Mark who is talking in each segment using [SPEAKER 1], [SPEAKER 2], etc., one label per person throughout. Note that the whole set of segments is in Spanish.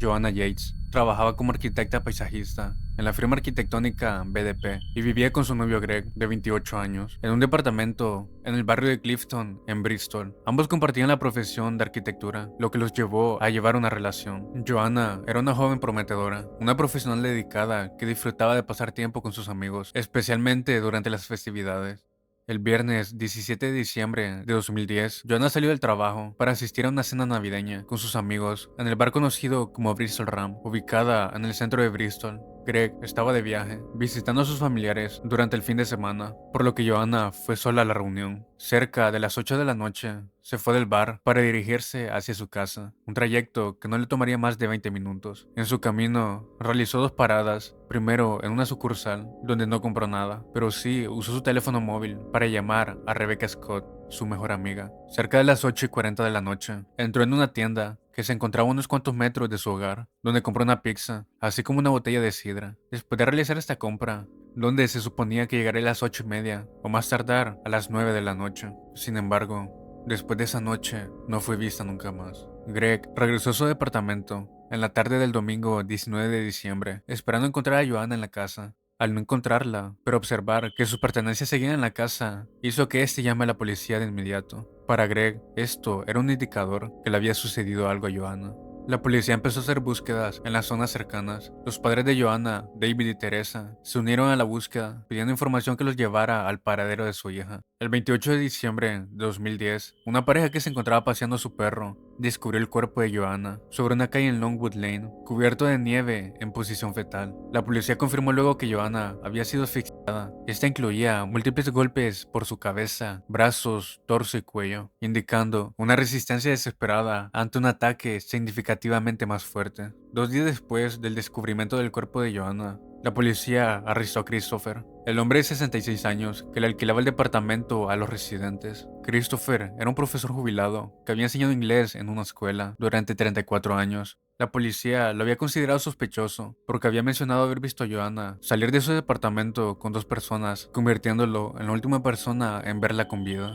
[SPEAKER 1] Joanna Yates, trabajaba como arquitecta paisajista en la firma arquitectónica BDP y vivía con su novio Greg, de 28 años, en un departamento en el barrio de Clifton, en Bristol. Ambos compartían la profesión de arquitectura, lo que los llevó a llevar una relación. Joanna era una joven prometedora, una profesional dedicada que disfrutaba de pasar tiempo con sus amigos, especialmente durante las festividades. El viernes 17 de diciembre de 2010, Joanna salió del trabajo para asistir a una cena navideña con sus amigos en el bar conocido como Bristol Ram, ubicada en el centro de Bristol. Greg estaba de viaje, visitando a sus familiares durante el fin de semana, por lo que Joanna fue sola a la reunión. Cerca de las 8 de la noche, se fue del bar para dirigirse hacia su casa, un trayecto que no le tomaría más de 20 minutos. En su camino, realizó dos paradas, primero en una sucursal, donde no compró nada, pero sí usó su teléfono móvil para llamar a Rebecca Scott, su mejor amiga. Cerca de las 8:40 de la noche, entró en una tienda que se encontraba a unos cuantos metros de su hogar, donde compró una pizza, así como una botella de sidra. Después de realizar esta compra, donde se suponía que llegaría a las 8:30 o más tardar a las 9 de la noche. Sin embargo, después de esa noche, no fue vista nunca más. Greg regresó a su departamento en la tarde del domingo 19 de diciembre, esperando encontrar a Joanna en la casa. Al no encontrarla, pero observar que sus pertenencias seguían en la casa, hizo que éste llame a la policía de inmediato. Para Greg, esto era un indicador que le había sucedido algo a Joanna. La policía empezó a hacer búsquedas en las zonas cercanas. Los padres de Joanna, David y Teresa, se unieron a la búsqueda, pidiendo información que los llevara al paradero de su hija. El 28 de diciembre de 2010, una pareja que se encontraba paseando a su perro descubrió el cuerpo de Joanna sobre una calle en Longwood Lane, cubierto de nieve en posición fetal. La policía confirmó luego que Joanna había sido asfixiada. Esta incluía múltiples golpes por su cabeza, brazos, torso y cuello, indicando una resistencia desesperada ante un ataque significativamente más fuerte. 2 días después del descubrimiento del cuerpo de Joanna, la policía arrestó a Christopher, el hombre de 66 años que le alquilaba el departamento a los residentes. Christopher era un profesor jubilado que había enseñado inglés en una escuela durante 34 años. La policía lo había considerado sospechoso porque había mencionado haber visto a Joanna salir de su departamento con dos personas, convirtiéndolo en la última persona en verla con vida.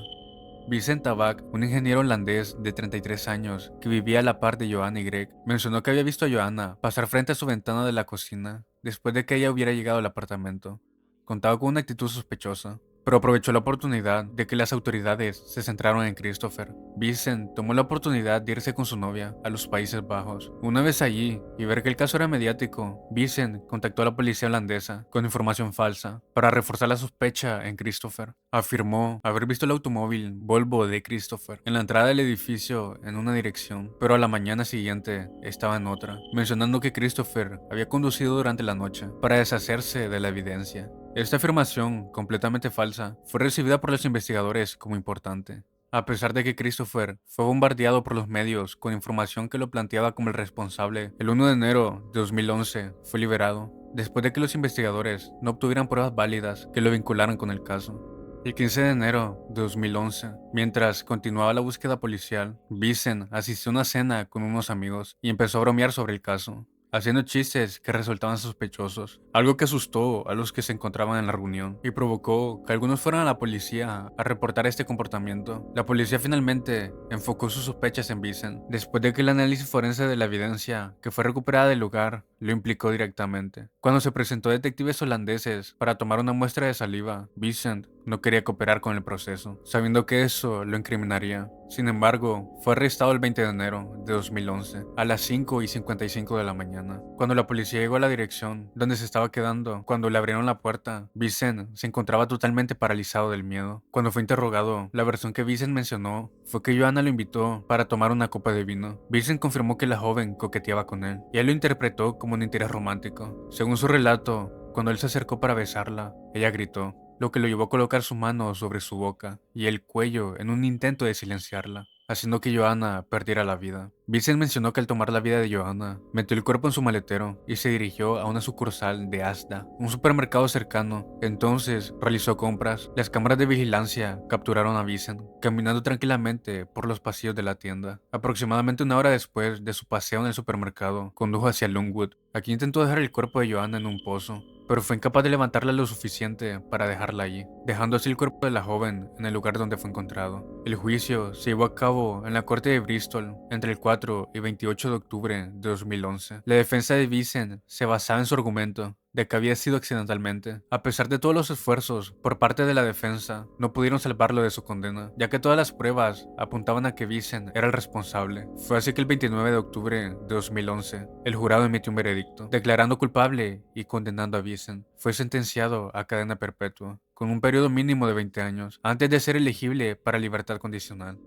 [SPEAKER 1] Vincent Tabak, un ingeniero holandés de 33 años que vivía a la par de Joanna y Greg, mencionó que había visto a Joanna pasar frente a su ventana de la cocina después de que ella hubiera llegado al apartamento. Contaba con una actitud sospechosa, pero aprovechó la oportunidad de que las autoridades se centraron en Christopher. Vincent tomó la oportunidad de irse con su novia a los Países Bajos. Una vez allí y ver que el caso era mediático, Vincent contactó a la policía holandesa con información falsa para reforzar la sospecha en Christopher. Afirmó haber visto el automóvil Volvo de Christopher en la entrada del edificio en una dirección, pero a la mañana siguiente estaba en otra, mencionando que Christopher había conducido durante la noche para deshacerse de la evidencia. Esta afirmación, completamente falsa, fue recibida por los investigadores como importante. A pesar de que Christopher fue bombardeado por los medios con información que lo planteaba como el responsable, el 1 de enero de 2011 fue liberado, después de que los investigadores no obtuvieran pruebas válidas que lo vincularan con el caso. El 15 de enero de 2011, mientras continuaba la búsqueda policial, Vincent asistió a una cena con unos amigos y empezó a bromear sobre el caso, haciendo chistes que resultaban sospechosos, algo que asustó a los que se encontraban en la reunión y provocó que algunos fueran a la policía a reportar este comportamiento. La policía finalmente enfocó sus sospechas en Vincent, después de que el análisis forense de la evidencia que fue recuperada del lugar lo implicó directamente. Cuando se presentó a detectives holandeses para tomar una muestra de saliva, Vincent no quería cooperar con el proceso, sabiendo que eso lo incriminaría. Sin embargo, fue arrestado el 20 de enero de 2011 a las 5:55 de la mañana. Cuando la policía llegó a la dirección donde se estaba quedando, cuando le abrieron la puerta, Vincent se encontraba totalmente paralizado del miedo. Cuando fue interrogado, la versión que Vincent mencionó fue que Joanna lo invitó para tomar una copa de vino. Vincent confirmó que la joven coqueteaba con él, y él lo interpretó como un interés romántico. Según su relato, cuando él se acercó para besarla, ella gritó, lo que lo llevó a colocar su mano sobre su boca y el cuello en un intento de silenciarla, haciendo que Joanna perdiera la vida. Vincent mencionó que al tomar la vida de Joanna, metió el cuerpo en su maletero y se dirigió a una sucursal de Asda, un supermercado cercano. Entonces realizó compras. Las cámaras de vigilancia capturaron a Vincent caminando tranquilamente por los pasillos de la tienda. Aproximadamente una hora después de su paseo en el supermercado, condujo hacia Longwood. Aquí intentó dejar el cuerpo de Joanna en un pozo, pero fue incapaz de levantarla lo suficiente para dejarla allí, dejando así el cuerpo de la joven en el lugar donde fue encontrado. El juicio se llevó a cabo en la corte de Bristol entre el 4 y 28 de octubre de 2011. La defensa de Vincent se basaba en su argumento de que había sido accidentalmente. A pesar de todos los esfuerzos por parte de la defensa, no pudieron salvarlo de su condena, ya que todas las pruebas apuntaban a que Vincent era el responsable. Fue así que el 29 de octubre de 2011, el jurado emitió un veredicto, declarando culpable y condenando a Vincent. Fue sentenciado a cadena perpetua, con un periodo mínimo de 20 años, antes de ser elegible para libertad condicional.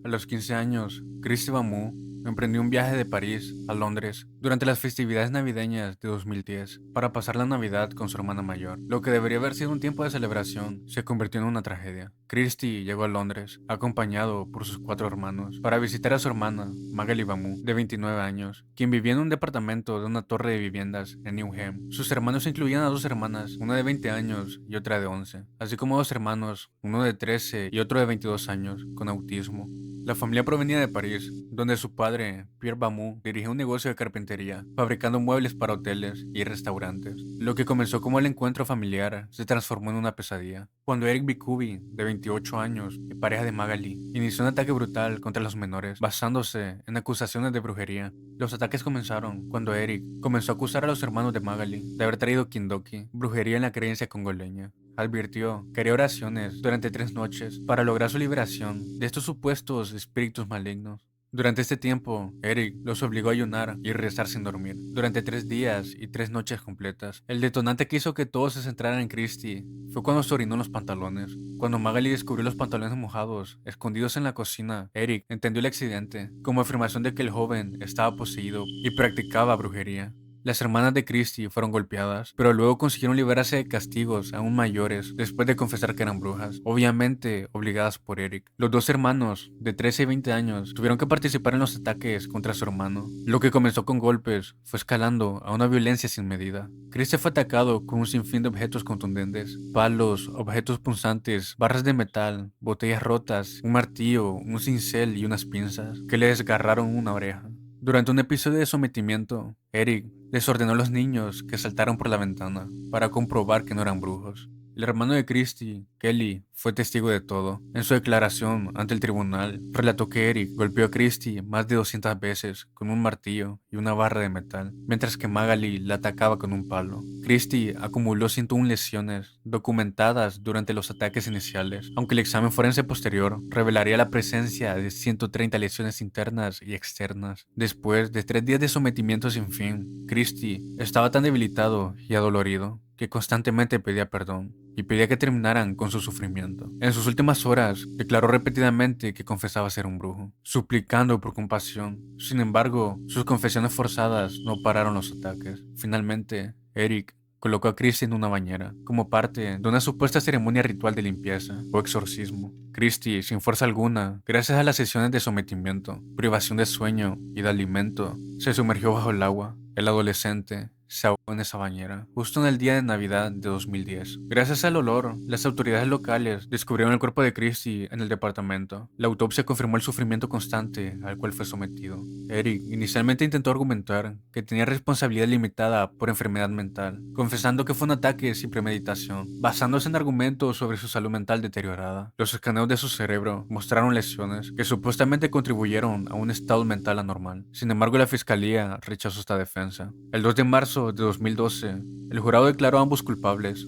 [SPEAKER 1] A los 15 años, Christy Bamu emprendió un viaje de París a Londres durante las festividades navideñas de 2010 para pasar la Navidad con su hermana mayor. Lo que debería haber sido un tiempo de celebración se convirtió en una tragedia. Christy llegó a Londres acompañado por sus 4 hermanos para visitar a su hermana, Magali Bamu, de 29 años, quien vivía en un departamento de una torre de viviendas en Newham. Sus hermanos incluían a 2 hermanas, una de 20 años y otra de 11, así como 2 hermanos, uno de 13 y otro de 22 años, con autismo. La familia provenía de París, donde su padre, Pierre Bamu, dirigía un negocio de carpintería, fabricando muebles para hoteles y restaurantes. Lo que comenzó como el encuentro familiar se transformó en una pesadilla, cuando Eric Bikubi, de 28 años y pareja de Magali, inició un ataque brutal contra los menores, basándose en acusaciones de brujería. Los ataques comenzaron cuando Eric comenzó a acusar a los hermanos de Magali de haber traído kindoki, brujería en la creencia congoleña. Advirtió que haría oraciones durante 3 noches para lograr su liberación de estos supuestos espíritus malignos. Durante este tiempo, Eric los obligó a ayunar y rezar sin dormir, durante 3 días y 3 noches completas. El detonante que hizo que todos se centraran en Christie fue cuando se orinó en los pantalones. Cuando Magali descubrió los pantalones mojados, escondidos en la cocina, Eric entendió el accidente como afirmación de que el joven estaba poseído y practicaba brujería. Las hermanas de Christie fueron golpeadas, pero luego consiguieron librarse de castigos aún mayores después de confesar que eran brujas, obviamente obligadas por Eric. Los 2 hermanos, de 13 y 20 años, tuvieron que participar en los ataques contra su hermano. Lo que comenzó con golpes fue escalando a una violencia sin medida. Christie fue atacado con un sinfín de objetos contundentes: palos, objetos punzantes, barras de metal, botellas rotas, un martillo, un cincel y unas pinzas que le desgarraron una oreja. Durante un episodio de sometimiento, Eric les ordenó a los niños que saltaron por la ventana para comprobar que no eran brujos. El hermano de Christie, Kelly, fue testigo de todo. En su declaración ante el tribunal, relató que Eric golpeó a Christie más de 200 veces con un martillo y una barra de metal, mientras que Magali la atacaba con un palo. Christie acumuló 101 lesiones documentadas durante los ataques iniciales, aunque el examen forense posterior revelaría la presencia de 130 lesiones internas y externas. Después de 3 días de sometimiento sin fin, Christie estaba tan debilitado y adolorido que constantemente pedía perdón y pedía que terminaran con su sufrimiento. En sus últimas horas, declaró repetidamente que confesaba ser un brujo, suplicando por compasión. Sin embargo, sus confesiones forzadas no pararon los ataques. Finalmente, Eric colocó a Christie en una bañera, como parte de una supuesta ceremonia ritual de limpieza o exorcismo. Christie, sin fuerza alguna, gracias a las sesiones de sometimiento, privación de sueño y de alimento, se sumergió bajo el agua. El adolescente se ahogó en esa bañera, justo en el día de Navidad de 2010. Gracias al olor, las autoridades locales descubrieron el cuerpo de Christie en el departamento. La autopsia confirmó el sufrimiento constante al cual fue sometido. Eric inicialmente intentó argumentar que tenía responsabilidad limitada por enfermedad mental, confesando que fue un ataque sin premeditación, basándose en argumentos sobre su salud mental deteriorada. Los escaneos de su cerebro mostraron lesiones que supuestamente contribuyeron a un estado mental anormal. Sin embargo, la fiscalía rechazó esta defensa. El 2 de marzo de 2012, el jurado declaró a ambos culpables.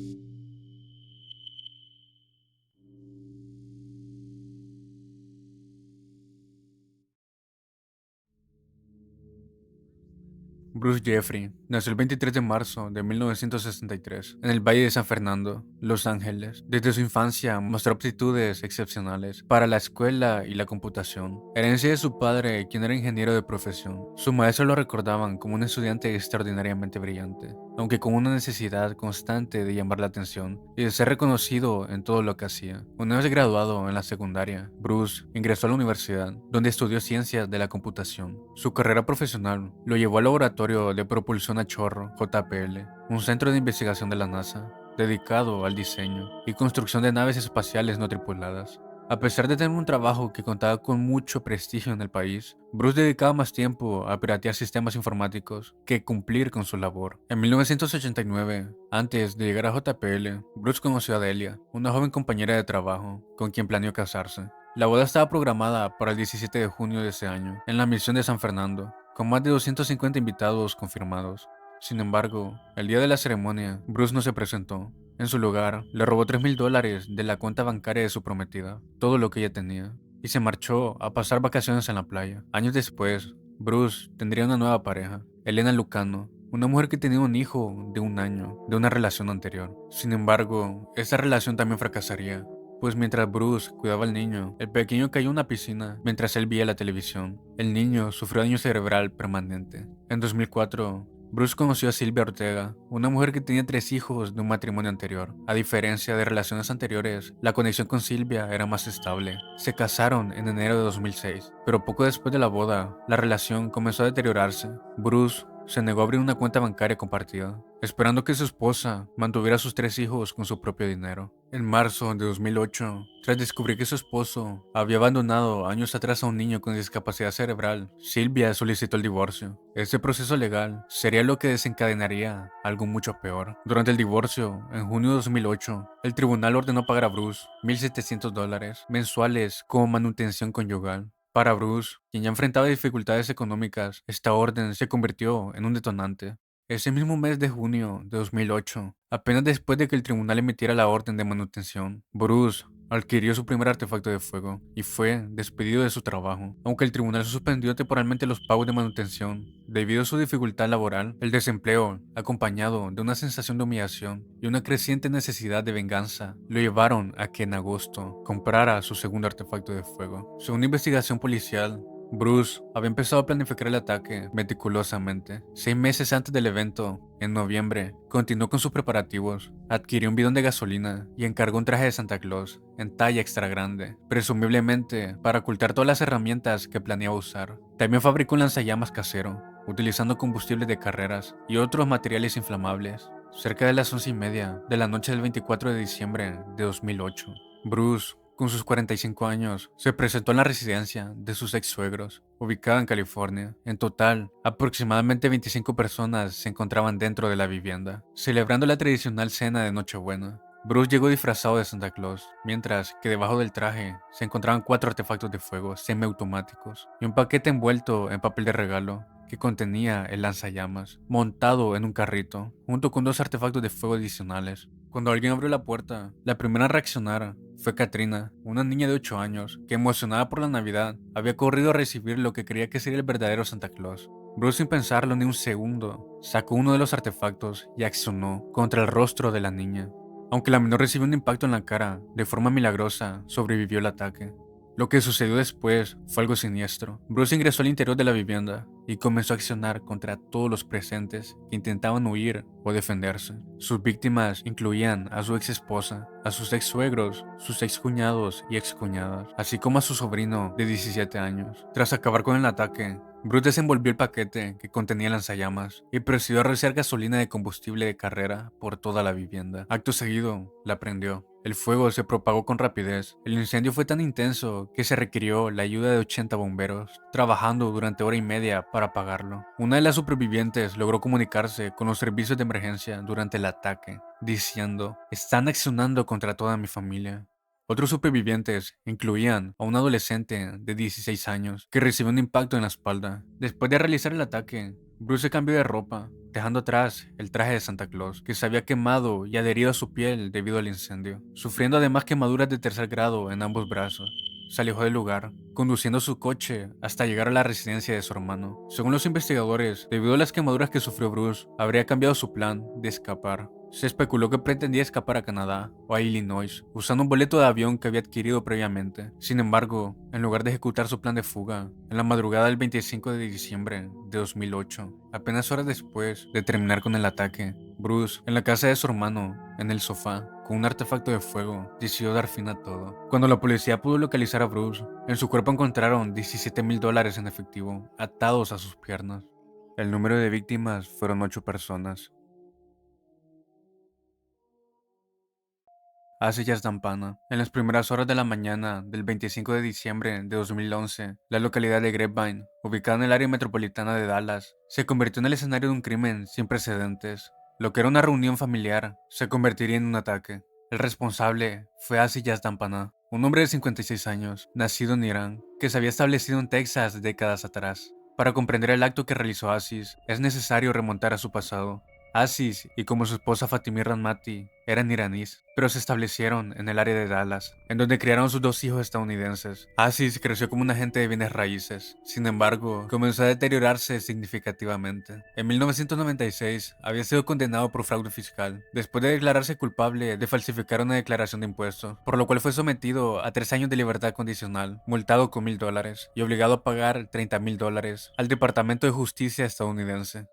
[SPEAKER 1] Bruce Jeffrey nació el 23 de marzo de 1963 en el Valle de San Fernando, Los Ángeles. Desde su infancia mostró aptitudes excepcionales para la escuela y la computación, herencia de su padre, quien era ingeniero de profesión. Sus maestros lo recordaban como un estudiante extraordinariamente brillante, aunque con una necesidad constante de llamar la atención y de ser reconocido en todo lo que hacía. Una vez graduado en la secundaria, Bruce ingresó a la universidad, donde estudió ciencias de la computación. Su carrera profesional lo llevó al laboratorio de propulsión a chorro, JPL, un centro de investigación de la NASA, dedicado al diseño y construcción de naves espaciales no tripuladas. A pesar de tener un trabajo que contaba con mucho prestigio en el país, Bruce dedicaba más tiempo a piratear sistemas informáticos que cumplir con su labor. En 1989, antes de llegar a JPL, Bruce conoció a Delia, una joven compañera de trabajo, con quien planeó casarse. La boda estaba programada para el 17 de junio de ese año, en la misión de San Fernando, con más de 250 invitados confirmados. Sin embargo, el día de la ceremonia, Bruce no se presentó. En su lugar, le robó $3,000 de la cuenta bancaria de su prometida, todo lo que ella tenía, y se marchó a pasar vacaciones en la playa. Años después, Bruce tendría una nueva pareja, Elena Lucano, una mujer que tenía un hijo de 1 año de una relación anterior. Sin embargo, esta relación también fracasaría, pues mientras Bruce cuidaba al niño, el pequeño cayó en una piscina mientras él veía la televisión. El niño sufrió daño cerebral permanente. En 2004, Bruce conoció a Silvia Ortega, una mujer que tenía 3 hijos de un matrimonio anterior. A diferencia de relaciones anteriores, la conexión con Silvia era más estable. Se casaron en enero de 2006, pero poco después de la boda, la relación comenzó a deteriorarse. Bruce se negó a abrir una cuenta bancaria compartida, esperando que su esposa mantuviera a sus 3 hijos con su propio dinero. En marzo de 2008, tras descubrir que su esposo había abandonado años atrás a un niño con discapacidad cerebral, Silvia solicitó el divorcio. Este proceso legal sería lo que desencadenaría algo mucho peor. Durante el divorcio, en junio de 2008, el tribunal ordenó pagar a Bruce $1,700 mensuales como manutención conyugal. Para Bruce, quien ya enfrentaba dificultades económicas, esta orden se convirtió en un detonante. Ese mismo mes de junio de 2008, apenas después de que el tribunal emitiera la orden de manutención, Bruce adquirió su primer artefacto de fuego y fue despedido de su trabajo. Aunque el tribunal suspendió temporalmente los pagos de manutención, debido a su dificultad laboral, el desempleo, acompañado de una sensación de humillación y una creciente necesidad de venganza, lo llevaron a que en agosto comprara su segundo artefacto de fuego. Según una investigación policial, Bruce había empezado a planificar el ataque meticulosamente. 6 meses antes del evento, en noviembre, continuó con sus preparativos, adquirió un bidón de gasolina y encargó un traje de Santa Claus en talla extra grande, presumiblemente para ocultar todas las herramientas que planeaba usar. También fabricó un lanzallamas casero, utilizando combustible de carreras y otros materiales inflamables. Cerca de las 11:30 de la noche del 24 de diciembre de 2008, Bruce, con sus 45 años, se presentó en la residencia de sus ex suegros, ubicada en California. En total, aproximadamente 25 personas se encontraban dentro de la vivienda, celebrando la tradicional cena de Nochebuena. Bruce llegó disfrazado de Santa Claus, mientras que debajo del traje se encontraban 4 artefactos de fuego semiautomáticos y un paquete envuelto en papel de regalo que contenía el lanzallamas, montado en un carrito, junto con 2 artefactos de fuego adicionales. Cuando alguien abrió la puerta, la primera a reaccionar fue Katrina, una niña de 8 años, que emocionada por la Navidad, había corrido a recibir lo que creía que sería el verdadero Santa Claus. Bruce, sin pensarlo ni un segundo, sacó uno de los artefactos y accionó contra el rostro de la niña. Aunque la menor recibió un impacto en la cara, de forma milagrosa, sobrevivió el ataque. Lo que sucedió después fue algo siniestro. Bruce ingresó al interior de la vivienda y comenzó a accionar contra todos los presentes que intentaban huir o defenderse. Sus víctimas incluían a su ex esposa, a sus ex suegros, sus ex cuñados y ex cuñadas, así como a su sobrino de 17 años. Tras acabar con el ataque, Bruce desenvolvió el paquete que contenía lanzallamas y procedió a rociar gasolina de combustible de carrera por toda la vivienda. Acto seguido, la prendió. El fuego se propagó con rapidez. El incendio fue tan intenso que se requirió la ayuda de 80 bomberos, trabajando durante hora y media para apagarlo. Una de las supervivientes logró comunicarse con los servicios de emergencia durante el ataque, diciendo: "Están accionando contra toda mi familia". Otros supervivientes incluían a un adolescente de 16 años que recibió un impacto en la espalda. Después de realizar el ataque, Bruce se cambió de ropa, dejando atrás el traje de Santa Claus, que se había quemado y adherido a su piel debido al incendio, sufriendo además quemaduras de tercer grado en ambos brazos. Se alejó del lugar, conduciendo su coche hasta llegar a la residencia de su hermano. Según los investigadores, debido a las quemaduras que sufrió Bruce, habría cambiado su plan de escapar. Se especuló que pretendía escapar a Canadá o a Illinois, usando un boleto de avión que había adquirido previamente. Sin embargo, en lugar de ejecutar su plan de fuga, en la madrugada del 25 de diciembre de 2008, apenas horas después de terminar con el ataque, Bruce, en la casa de su hermano, en el sofá, con un artefacto de fuego, decidió dar fin a todo. Cuando la policía pudo localizar a Bruce, en su cuerpo encontraron $17,000 en efectivo, atados a sus piernas. El número de víctimas fueron 8 personas. Aziz Yazdanpana. En las primeras horas de la mañana del 25 de diciembre de 2011, la localidad de Grapevine, ubicada en el área metropolitana de Dallas, se convirtió en el escenario de un crimen sin precedentes. Lo que era una reunión familiar se convertiría en un ataque. El responsable fue Aziz Yazdanpana, un hombre de 56 años, nacido en Irán, que se había establecido en Texas décadas atrás. Para comprender el acto que realizó Aziz, es necesario remontar a su pasado. Aziz y como su esposa Fatimi Rahmati eran iraníes, pero se establecieron en el área de Dallas, en donde criaron sus dos hijos estadounidenses. Aziz creció como un agente de bienes raíces, sin embargo, comenzó a deteriorarse significativamente. En 1996 había sido condenado por fraude fiscal, después de declararse culpable de falsificar una declaración de impuestos, por lo cual fue sometido a 3 años de libertad condicional, multado con $1,000 y obligado a pagar $30,000 al Departamento de Justicia estadounidense.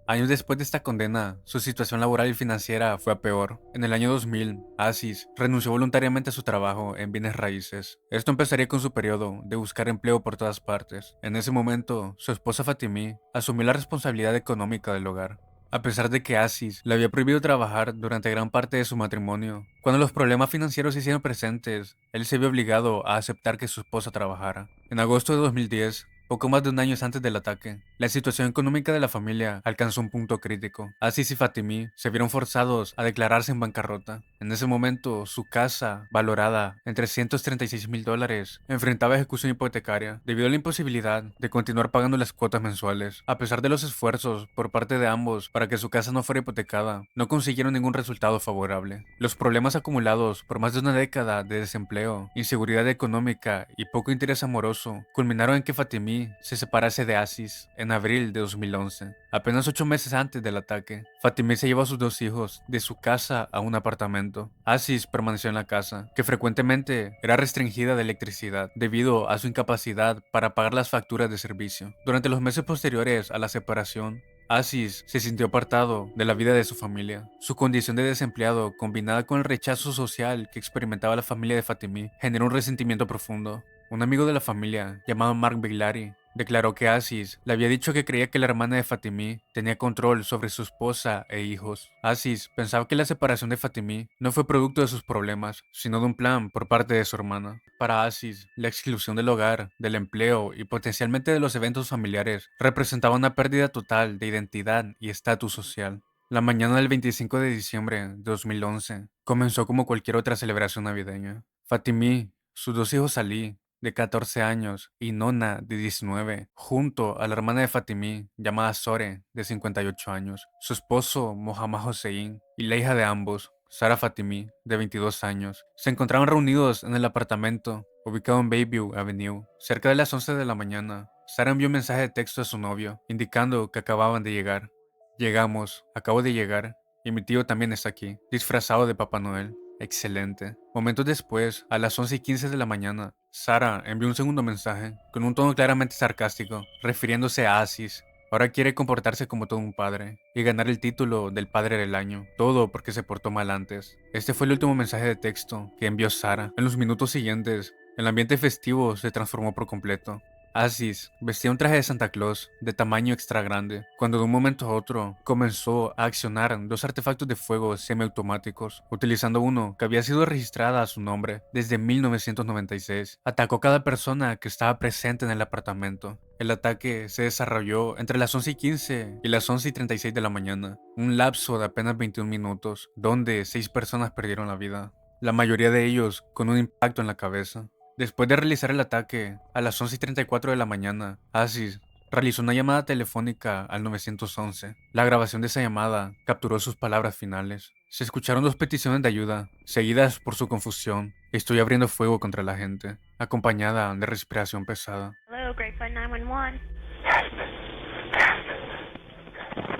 [SPEAKER 1] Años después de esta condena, su situación laboral y financiera fue a peor. En el año 2000, Aziz renunció voluntariamente a su trabajo en bienes raíces. Esto empezaría con su periodo de buscar empleo por todas partes. En ese momento, su esposa Fatimi asumió la responsabilidad económica del hogar. A pesar de que Aziz le había prohibido trabajar durante gran parte de su matrimonio, cuando los problemas financieros se hicieron presentes, él se vio obligado a aceptar que su esposa trabajara. En agosto de 2010, poco más de un año antes del ataque, la situación económica de la familia alcanzó un punto crítico. Aziz y Fatimi se vieron forzados a declararse en bancarrota. En ese momento, su casa, valorada en $336,000, enfrentaba ejecución hipotecaria debido a la imposibilidad de continuar pagando las cuotas mensuales. A pesar de los esfuerzos por parte de ambos para que su casa no fuera hipotecada, no consiguieron ningún resultado favorable. Los problemas acumulados por más de una década de desempleo, inseguridad económica y poco interés amoroso culminaron en que Fatimi se separase de Aziz en abril de 2011. Apenas 8 meses antes del ataque, Fatimi se llevó a sus dos hijos de su casa a un apartamento. Aziz permaneció en la casa, que frecuentemente era restringida de electricidad debido a su incapacidad para pagar las facturas de servicio. Durante los meses posteriores a la separación, Aziz se sintió apartado de la vida de su familia. Su condición de desempleado, combinada con el rechazo social que experimentaba la familia de Fatimi, generó un resentimiento profundo. Un amigo de la familia, llamado Mark Beglari, declaró que Aziz le había dicho que creía que la hermana de Fatimi tenía control sobre su esposa e hijos. Aziz pensaba que la separación de Fatimi no fue producto de sus problemas, sino de un plan por parte de su hermana. Para Aziz, la exclusión del hogar, del empleo y potencialmente de los eventos familiares representaba una pérdida total de identidad y estatus social. La mañana del 25 de diciembre de 2011 comenzó como cualquier otra celebración navideña. Fatimi, sus dos hijos Ali, de 14 años, y Nona, de 19, junto a la hermana de Fatimi, llamada Sore, de 58 años, su esposo, Mohammad Hossein, y la hija de ambos, Sara Fatimi, de 22 años, se encontraban reunidos en el apartamento, ubicado en Bayview Avenue. Cerca de las 11 de la mañana, Sara envió un mensaje de texto a su novio, indicando que acababan de llegar. Llegamos, acabo de llegar, y mi tío también está aquí, disfrazado de Papá Noel. Excelente. Momentos después, a las 11:15 de la mañana, Sara envió un segundo mensaje, con un tono claramente sarcástico, refiriéndose a Aziz. Ahora quiere comportarse como todo un padre, y ganar el título del padre del año, todo porque se portó mal antes. Este fue el último mensaje de texto que envió Sara. En los minutos siguientes, el ambiente festivo se transformó por completo. Aziz vestía un traje de Santa Claus de tamaño extra grande, cuando de un momento a otro comenzó a accionar dos artefactos de fuego semiautomáticos, utilizando uno que había sido registrada a su nombre desde 1996. Atacó a cada persona que estaba presente en el apartamento. El ataque se desarrolló entre las 11:15 y las 11:36 de la mañana, un lapso de apenas 21 minutos, donde 6 personas perdieron la vida, la mayoría de ellos con un impacto en la cabeza. Después de realizar el ataque, a las 11:34 de la mañana, Aziz realizó una llamada telefónica al 911. La grabación de esa llamada capturó sus palabras finales. Se escucharon dos peticiones de ayuda, seguidas por su confusión. Estoy abriendo fuego contra la gente, acompañada de respiración pesada.
[SPEAKER 2] Hello, Grapevine 911.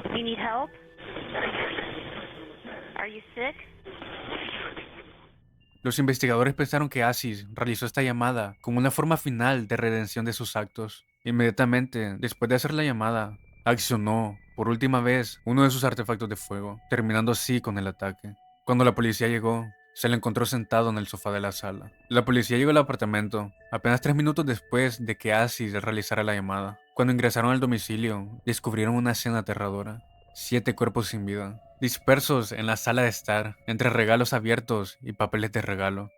[SPEAKER 2] You need help? Are you sick?
[SPEAKER 1] Los investigadores pensaron que Aziz realizó esta llamada como una forma final de redención de sus actos. Inmediatamente, después de hacer la llamada, accionó, por última vez, uno de sus artefactos de fuego, terminando así con el ataque. Cuando la policía llegó, se le encontró sentado en el sofá de la sala. La policía llegó al apartamento apenas 3 minutos después de que Aziz realizara la llamada. Cuando ingresaron al domicilio, descubrieron una escena aterradora. 7 cuerpos sin vida, dispersos en la sala de estar, entre regalos abiertos y papeles de regalo.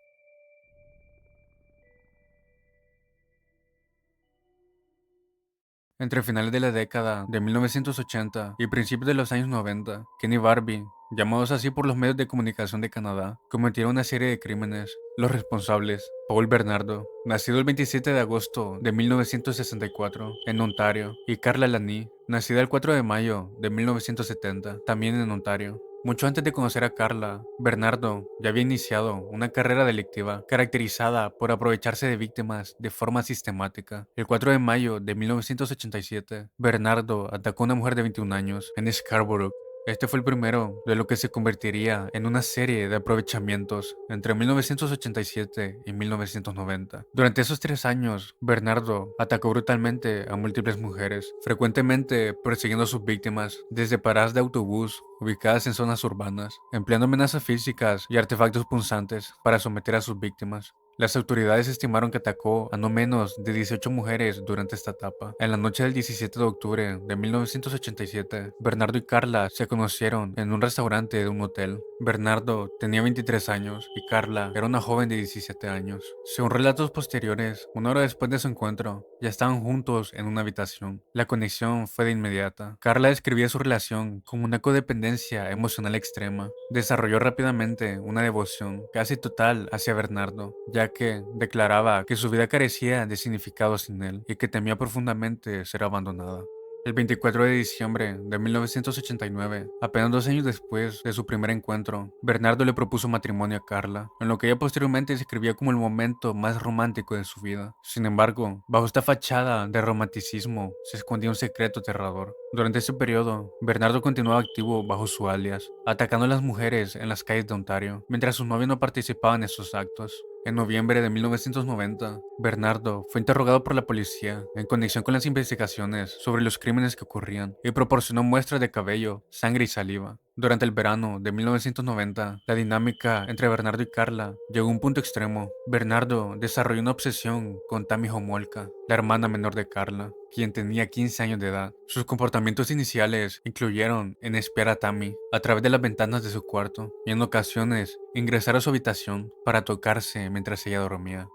[SPEAKER 1] Entre finales de la década de 1980 y principios de los años 90, Ken y Barbie, llamados así por los medios de comunicación de Canadá, cometieron una serie de crímenes. Los responsables, Paul Bernardo, nacido el 27 de agosto de 1964 en Ontario, y Carla Lani, nacida el 4 de mayo de 1970, también en Ontario. Mucho antes de conocer a Carla, Bernardo ya había iniciado una carrera delictiva caracterizada por aprovecharse de víctimas de forma sistemática. El 4 de mayo de 1987, Bernardo atacó a una mujer de 21 años en Scarborough. Este fue el primero de lo que se convertiría en una serie de aprovechamientos entre 1987 y 1990. Durante esos 3 años, Bernardo atacó brutalmente a múltiples mujeres, frecuentemente persiguiendo a sus víctimas desde paradas de autobús ubicadas en zonas urbanas, empleando amenazas físicas y artefactos punzantes para someter a sus víctimas. Las autoridades estimaron que atacó a no menos de 18 mujeres durante esta etapa. En la noche del 17 de octubre de 1987, Bernardo y Carla se conocieron en un restaurante de un hotel. Bernardo tenía 23 años y Carla era una joven de 17 años. Según relatos posteriores, una hora después de su encuentro, ya estaban juntos en una habitación. La conexión fue de inmediata. Carla describía su relación como una codependencia emocional extrema. Desarrolló rápidamente una devoción casi total hacia Bernardo, ya que declaraba que su vida carecía de significado sin él y que temía profundamente ser abandonada. El 24 de diciembre de 1989, apenas 2 años después de su primer encuentro, Bernardo le propuso matrimonio a Carla, en lo que ella posteriormente describía como el momento más romántico de su vida. Sin embargo, bajo esta fachada de romanticismo se escondía un secreto aterrador. Durante ese periodo, Bernardo continuaba activo bajo su alias, atacando a las mujeres en las calles de Ontario, mientras su novia no participaba en esos actos. En noviembre de 1990, Bernardo fue interrogado por la policía en conexión con las investigaciones sobre los crímenes que ocurrían y proporcionó muestras de cabello, sangre y saliva. Durante el verano de 1990, la dinámica entre Bernardo y Carla llegó a un punto extremo. Bernardo desarrolló una obsesión con Tammy Homolka, la hermana menor de Carla, quien tenía 15 años de edad. Sus comportamientos iniciales incluyeron en espiar a Tammy a través de las ventanas de su cuarto y en ocasiones ingresar a su habitación para tocarse mientras ella dormía.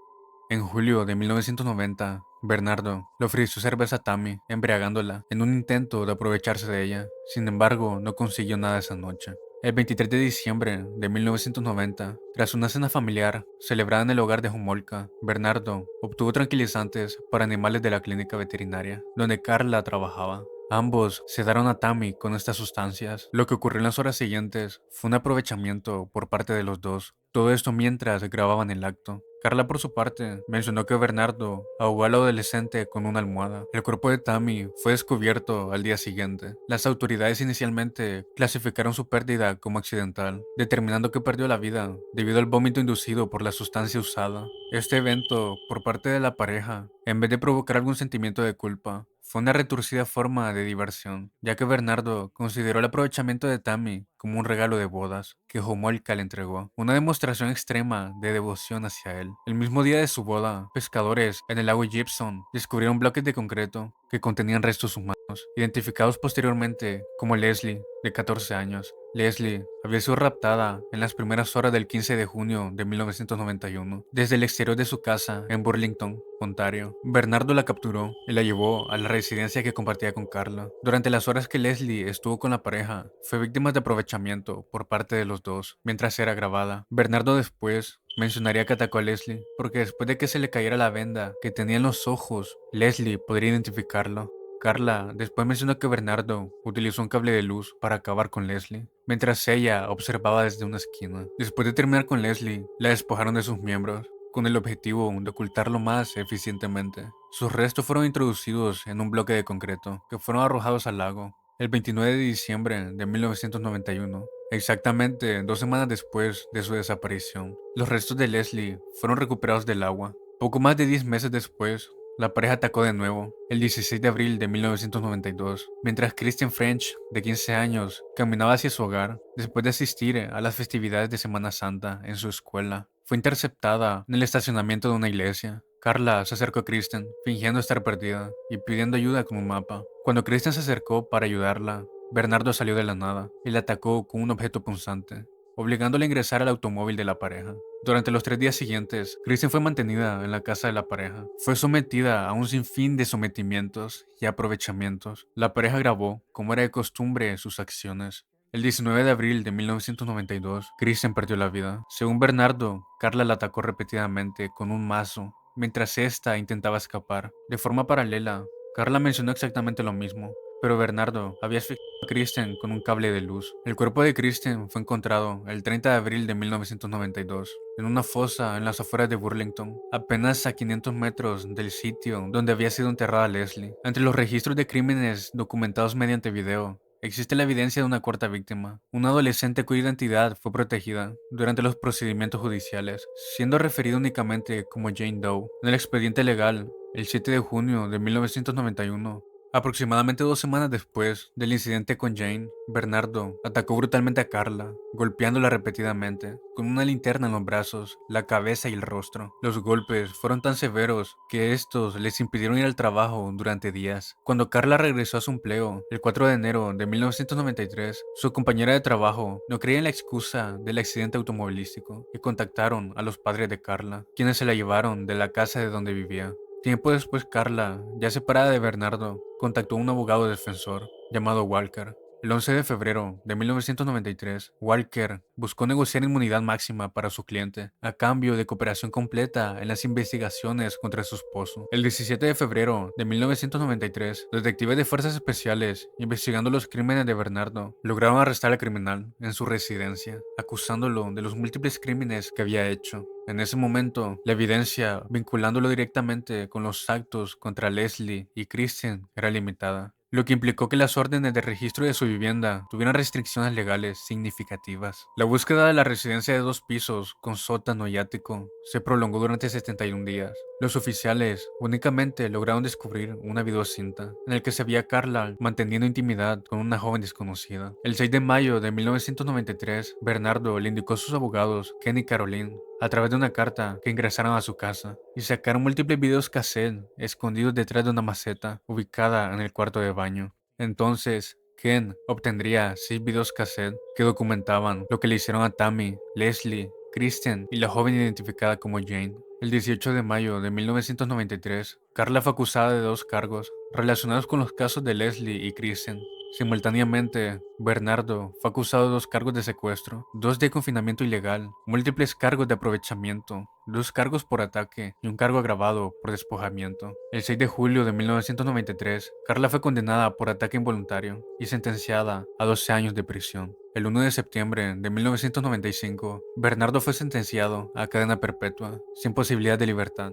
[SPEAKER 1] En julio de 1990, Bernardo le ofreció cerveza a Tammy, embriagándola, en un intento de aprovecharse de ella. Sin embargo, no consiguió nada esa noche. El 23 de diciembre de 1990, tras una cena familiar celebrada en el hogar de Homolka, Bernardo obtuvo tranquilizantes para animales de la clínica veterinaria, donde Carla trabajaba. Ambos sedaron a Tammy con estas sustancias. Lo que ocurrió en las horas siguientes fue un aprovechamiento por parte de los dos. Todo esto mientras grababan el acto. Carla, por su parte, mencionó que Bernardo ahogó al adolescente con una almohada. El cuerpo de Tammy fue descubierto al día siguiente. Las autoridades inicialmente clasificaron su pérdida como accidental, determinando que perdió la vida debido al vómito inducido por la sustancia usada. Este evento, por parte de la pareja, en vez de provocar algún sentimiento de culpa, fue una retorcida forma de diversión, ya que Bernardo consideró el aprovechamiento de Tammy como un regalo de bodas que Homolka le entregó, una demostración extrema de devoción hacia él. El mismo día de su boda, pescadores en el lago Gibson descubrieron bloques de concreto que contenían restos humanos, identificados posteriormente como Leslie, de 14 años. Leslie había sido raptada en las primeras horas del 15 de junio de 1991 desde el exterior de su casa en Burlington, Ontario. Bernardo la capturó y la llevó a la residencia que compartía con Carla. Durante las horas que Leslie estuvo con la pareja, fue víctima de aprovechamiento por parte de los dos mientras era grabada. Bernardo después mencionaría que atacó a Leslie porque después de que se le cayera la venda que tenía en los ojos, Leslie podría identificarlo. Carla después mencionó que Bernardo utilizó un cable de luz para acabar con Leslie, mientras ella observaba desde una esquina. Después de terminar con Leslie, la despojaron de sus miembros, con el objetivo de ocultarlo más eficientemente. Sus restos fueron introducidos en un bloque de concreto, que fueron arrojados al lago, el 29 de diciembre de 1991. Exactamente 2 semanas después de su desaparición, los restos de Leslie fueron recuperados del agua. Poco más de 10 meses después, la pareja atacó de nuevo, el 16 de abril de 1992, mientras Christian French, de 15 años, caminaba hacia su hogar después de asistir a las festividades de Semana Santa en su escuela. Fue interceptada en el estacionamiento de una iglesia. Carla se acercó a Kristen, fingiendo estar perdida y pidiendo ayuda con un mapa. Cuando Kristen se acercó para ayudarla, Bernardo salió de la nada y la atacó con un objeto punzante, obligándole a ingresar al automóvil de la pareja. Durante los 3 días siguientes, Kristen fue mantenida en la casa de la pareja. Fue sometida a un sinfín de sometimientos y aprovechamientos. La pareja grabó, como era de costumbre, sus acciones. El 19 de abril de 1992, Kristen perdió la vida. Según Bernardo, Carla la atacó repetidamente con un mazo, mientras ésta intentaba escapar. De forma paralela, Carla mencionó exactamente lo mismo, pero Bernardo había asfixiado a Kristen con un cable de luz. El cuerpo de Kristen fue encontrado el 30 de abril de 1992 en una fosa en las afueras de Burlington, apenas a 500 metros del sitio donde había sido enterrada Leslie. Entre los registros de crímenes documentados mediante video, existe la evidencia de una cuarta víctima, una adolescente cuya identidad fue protegida durante los procedimientos judiciales, siendo referida únicamente como Jane Doe. En el expediente legal, el 7 de junio de 1991, aproximadamente 2 semanas después del incidente con Jane, Bernardo atacó brutalmente a Carla, golpeándola repetidamente, con una linterna en los brazos, la cabeza y el rostro. Los golpes fueron tan severos que estos les impidieron ir al trabajo durante días. Cuando Carla regresó a su empleo, el 4 de enero de 1993, su compañera de trabajo no creía en la excusa del accidente automovilístico y contactaron a los padres de Carla, quienes se la llevaron de la casa de donde vivía. Tiempo después, Carla, ya separada de Bernardo, contactó a un abogado defensor llamado Walker. El 11 de febrero de 1993, Walker buscó negociar inmunidad máxima para su cliente, a cambio de cooperación completa en las investigaciones contra su esposo. El 17 de febrero de 1993, detectives de fuerzas especiales, investigando los crímenes de Bernardo, lograron arrestar al criminal en su residencia, acusándolo de los múltiples crímenes que había hecho. En ese momento, la evidencia vinculándolo directamente con los actos contra Leslie y Kristen era limitada, lo que implicó que las órdenes de registro de su vivienda tuvieran restricciones legales significativas. La búsqueda de la residencia de 2 pisos, con sótano y ático, se prolongó durante 71 días. Los oficiales únicamente lograron descubrir una videocinta en el que se veía a Carla manteniendo intimidad con una joven desconocida. El 6 de mayo de 1993, Bernardo le indicó a sus abogados, Ken y Caroline, a través de una carta, que ingresaron a su casa y sacaron múltiples videos cassette escondidos detrás de una maceta ubicada en el cuarto de baño. Entonces, Ken obtendría 6 videos cassette que documentaban lo que le hicieron a Tammy, Leslie, Kristen y la joven identificada como Jane. El 18 de mayo de 1993, Carla fue acusada de 2 cargos relacionados con los casos de Leslie y Kristen. Simultáneamente, Bernardo fue acusado de 2 cargos de secuestro, 2 de confinamiento ilegal, múltiples cargos de aprovechamiento, 2 cargos por ataque y un cargo agravado por despojamiento. El 6 de julio de 1993, Carla fue condenada por ataque involuntario y sentenciada a 12 años de prisión. El 1 de septiembre de 1995, Bernardo fue sentenciado a cadena perpetua, sin posibilidad de libertad.